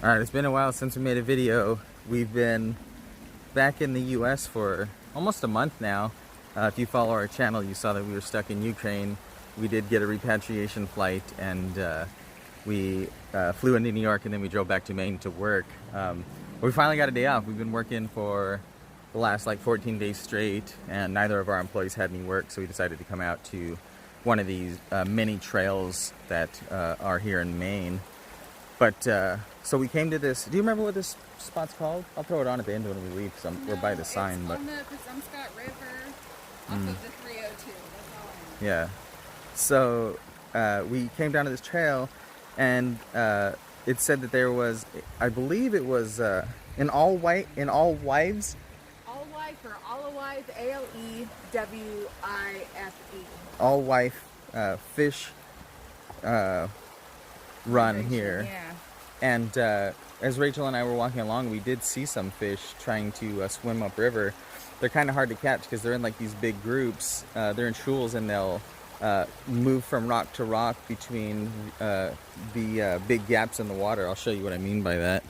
Alright, it's been a while since we made a video. We've been back in the US for almost a month now. If you follow our channel, you saw that we were stuck in Ukraine. We did get a repatriation flight, and we flew into New York, and then we drove back to Maine to work. We finally got a day off. We've been working for the last like 14 days straight, and neither of our employees had any work, so we decided to come out to one of these mini trails that are here in Maine. But so we came to this. Do you remember what this spot's called? I'll throw it on at the end when we leave, because we're by the sign. It's but on the Pasumscot River off of the 302. That's all I know. yeah. So we came down to this trail, and it said that there was, I believe it was in all wives. Alewife or Alewife, Alewife. Alewife fish run here. Yeah. And as Rachel and I were walking along, we did see some fish trying to swim upriver. They're kind of hard to catch because they're in like these big groups. They're in shoals, and they'll move from rock to rock between the big gaps in the water. I'll show you what I mean by that.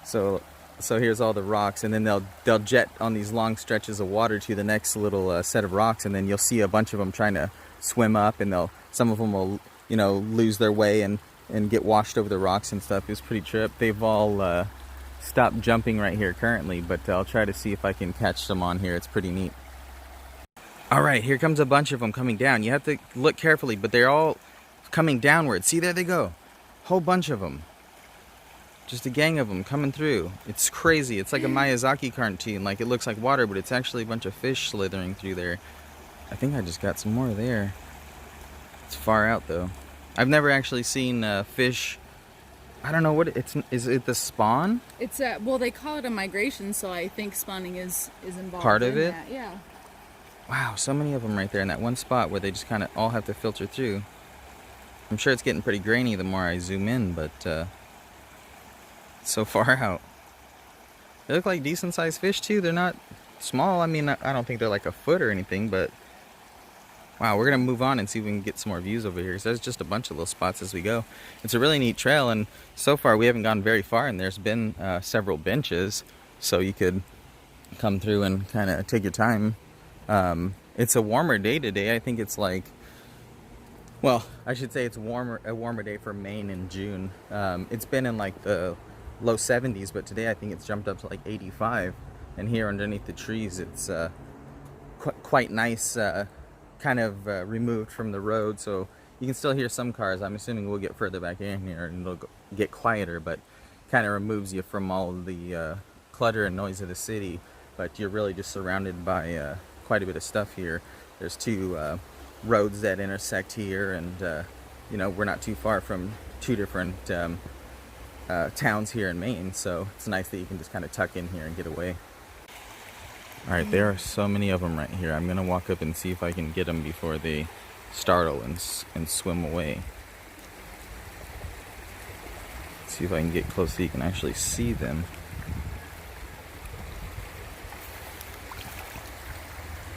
So here's all the rocks, and then they'll jet on these long stretches of water to the next little set of rocks, and then you'll see a bunch of them trying to swim up, and some of them will, you know, lose their way and get washed over the rocks and stuff. It was pretty trip. They've all stopped jumping right here currently, but I'll try to see if I can catch some on here. It's pretty neat. All right, here comes a bunch of them coming down. You have to look carefully, but they're all coming downward. See, there they go. Whole bunch of them. Just a gang of them coming through. It's crazy. It's like a Miyazaki cartoon. Like, it looks like water, but it's actually a bunch of fish slithering through there. I think I just got some more there. It's far out though. I've never actually seen fish. I don't know what is it the spawn? It's well, they call it a migration, so I think spawning is involved. Part of in it? That. Yeah. Wow, so many of them right there in that one spot where they just kind of all have to filter through. I'm sure it's getting pretty grainy the more I zoom in, but it's so far out. They look like decent sized fish too. They're not small. I mean, I don't think they're like a foot or anything, but wow, we're gonna move on and see if we can get some more views over here. So there's just a bunch of little spots as we go. It's a really neat trail, and so far we haven't gone very far, and there's been several benches, so you could come through and kind of take your time. It's a warmer day today. I think it's like, well, I should say it's a warmer day for Maine in June. It's been in like the low 70s, but today I think it's jumped up to like 85. And here underneath the trees, it's quite nice. Kind of removed from the road, so you can still hear some cars. I'm assuming we'll get further back in here and it'll get quieter, but kind of removes you from all of the clutter and noise of the city. But you're really just surrounded by quite a bit of stuff here. There's two roads that intersect here, and you know, we're not too far from two different towns here in Maine, so it's nice that you can just kind of tuck in here and get away. Alright, there are so many of them right here. I'm going to walk up and see if I can get them before they startle and swim away. See if I can get close so you can actually see them.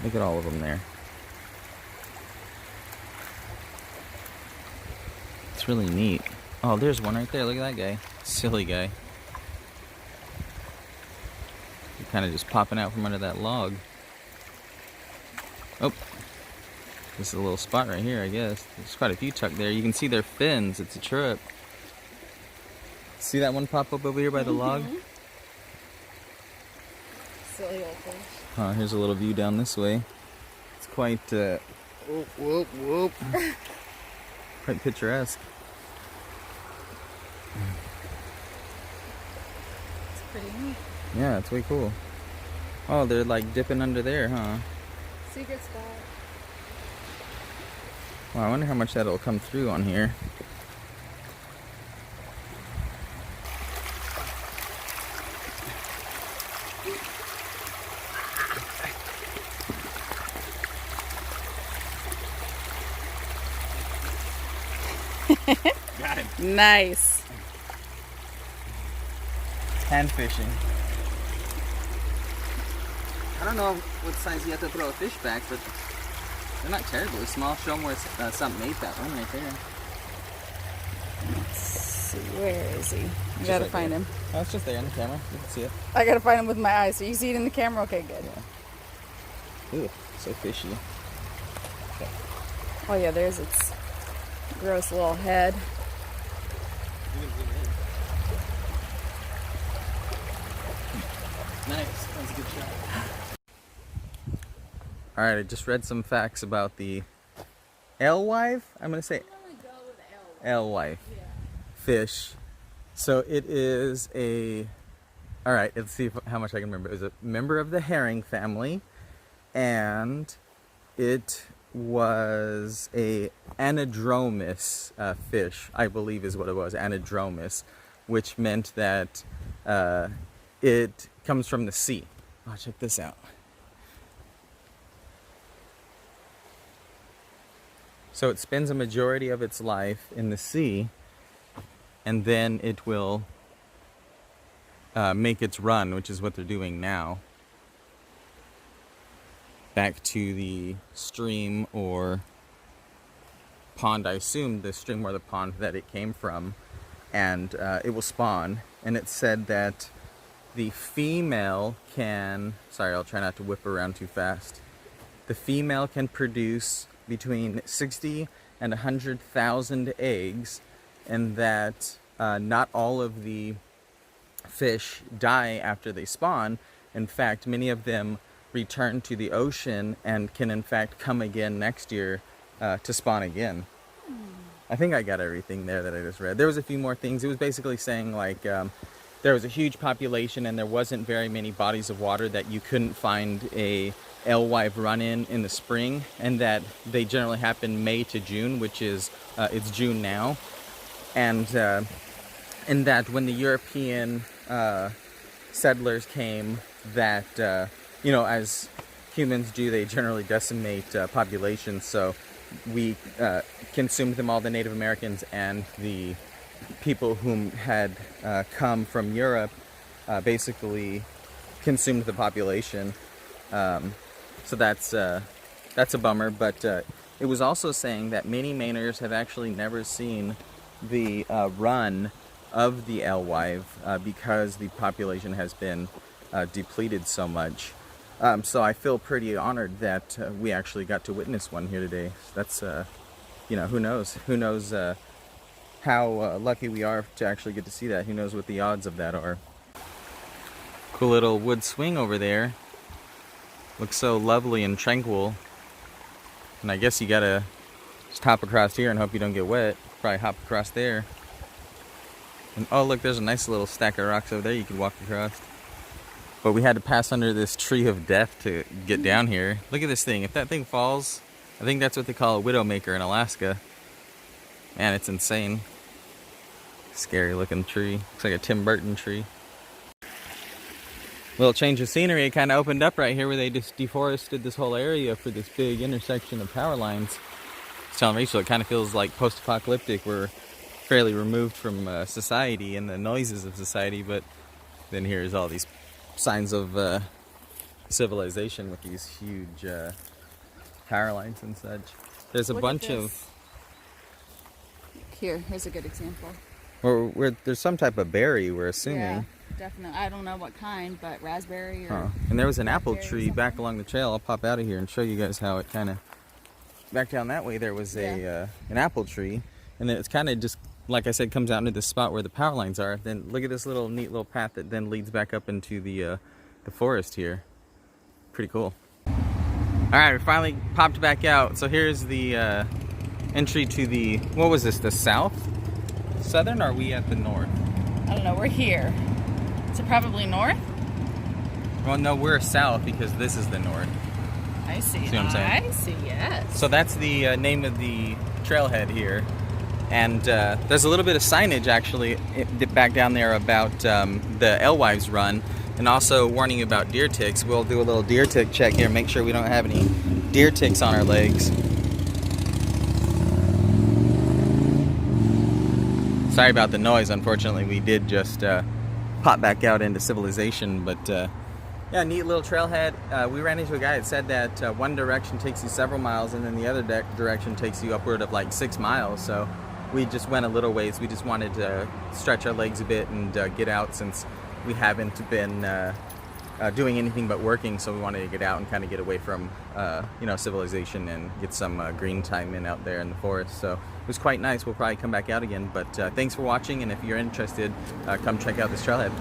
Look at all of them there. It's really neat. Oh, there's one right there. Look at that guy. Silly guy. Kind of just popping out from under that log. Oh, this is a little spot right here, I guess. There's quite a few tucked there. You can see their fins. It's a trip. See that one pop up over here by the log? Silly old fish. Here's a little view down this way. It's quite whoop, whoop, whoop. Quite picturesque. It's pretty neat. Yeah, it's way cool. Oh, they're like dipping under there, huh? Secret spot. Wow, I wonder how much that'll come through on here. Got him. Nice. Hand fishing. I don't know what size you have to throw a fish back, but they're not terribly small. Show them where something ate that one right there. see, where is he? I Just gotta right find there. him. Oh, it's just there on the camera. You can see it. I gotta find him with my eyes. So you see it in the camera? Okay, good. Yeah. Ooh, so fishy. Okay. Oh yeah, there's its gross little head. You can zoom in. Nice. That was a good shot. Alright, I just read some facts about the Alewife. I'm going to say Alewife fish. So it is a... Alright, let's see how much I can remember. It was a member of the herring family. And it was a anadromous fish, I believe is what it was. Anadromous. Which meant that it comes from the sea. Oh, check this out. So it spends a majority of its life in the sea, and then it will make its run, which is what they're doing now, back to the stream or pond. I assume the stream or the pond that it came from, and it will spawn. And it said that the female can, sorry, I'll try not to whip around too fast. The female can produce between 60 and 100,000 eggs, and that not all of the fish die after they spawn. In fact, many of them return to the ocean and can in fact come again next year to spawn again. I think I got everything there that I just read. There was a few more things. It was basically saying like there was a huge population and there wasn't very many bodies of water that you couldn't find a alewife run in the spring, and that they generally happen May to June, which is it's June now, and that when the European settlers came, that you know, as humans do, they generally decimate populations. So we consumed them all, the Native Americans and the people whom had come from Europe, basically consumed the population. So that's a bummer, but it was also saying that many Mainers have actually never seen the run of the alewife because the population has been depleted so much. So I feel pretty honored that we actually got to witness one here today. That's, you know, who knows how lucky we are to actually get to see that. Who knows what the odds of that are. Cool little wood swing over there. Looks so lovely and tranquil. And I guess you gotta just hop across here and hope you don't get wet. Probably hop across there. And oh look, there's a nice little stack of rocks over there you could walk across. But we had to pass under this tree of death to get down here. Look at this thing. If that thing falls, I think that's what they call a widowmaker in Alaska. Man, it's insane. Scary looking tree. Looks like a Tim Burton tree. Little change of scenery. It kind of opened up right here where they just deforested this whole area for this big intersection of power lines. I was telling Rachel, it kind of feels like post-apocalyptic. We're fairly removed from society and the noises of society, but then here's all these signs of civilization with these huge power lines and such. There's a bunch of... Here's a good example. Where there's some type of berry, we're assuming. Yeah, definitely. I don't know what kind, but raspberry or... Huh. And there was an apple tree back along the trail. I'll pop out of here and show you guys how it kind of... Back down that way there was an apple tree. And then it's kind of just, like I said, comes out into the spot where the power lines are. Then look at this little neat little path that then leads back up into the forest here. Pretty cool. Alright, we finally popped back out. So here's the entry to the... What was this? The south? Southern, or are we at the north? I don't know, we're here. So probably north? Well, no, we're south because this is the north. I see. See what I'm saying? I see, yes. So that's the name of the trailhead here. And there's a little bit of signage actually back down there about the alewives run, and also warning about deer ticks. We'll do a little deer tick check here, make sure we don't have any deer ticks on our legs. Sorry about the noise, unfortunately. We did just pop back out into civilization, but yeah, neat little trailhead. We ran into a guy that said that one direction takes you several miles and then the other direction takes you upward of like 6 miles. So we just went a little ways. We just wanted to stretch our legs a bit and get out, since we haven't been doing anything but working, so we wanted to get out and kind of get away from civilization and get some green time in out there in the forest. So it was quite nice. We'll probably come back out again, but thanks for watching, and if you're interested, come check out this trailhead.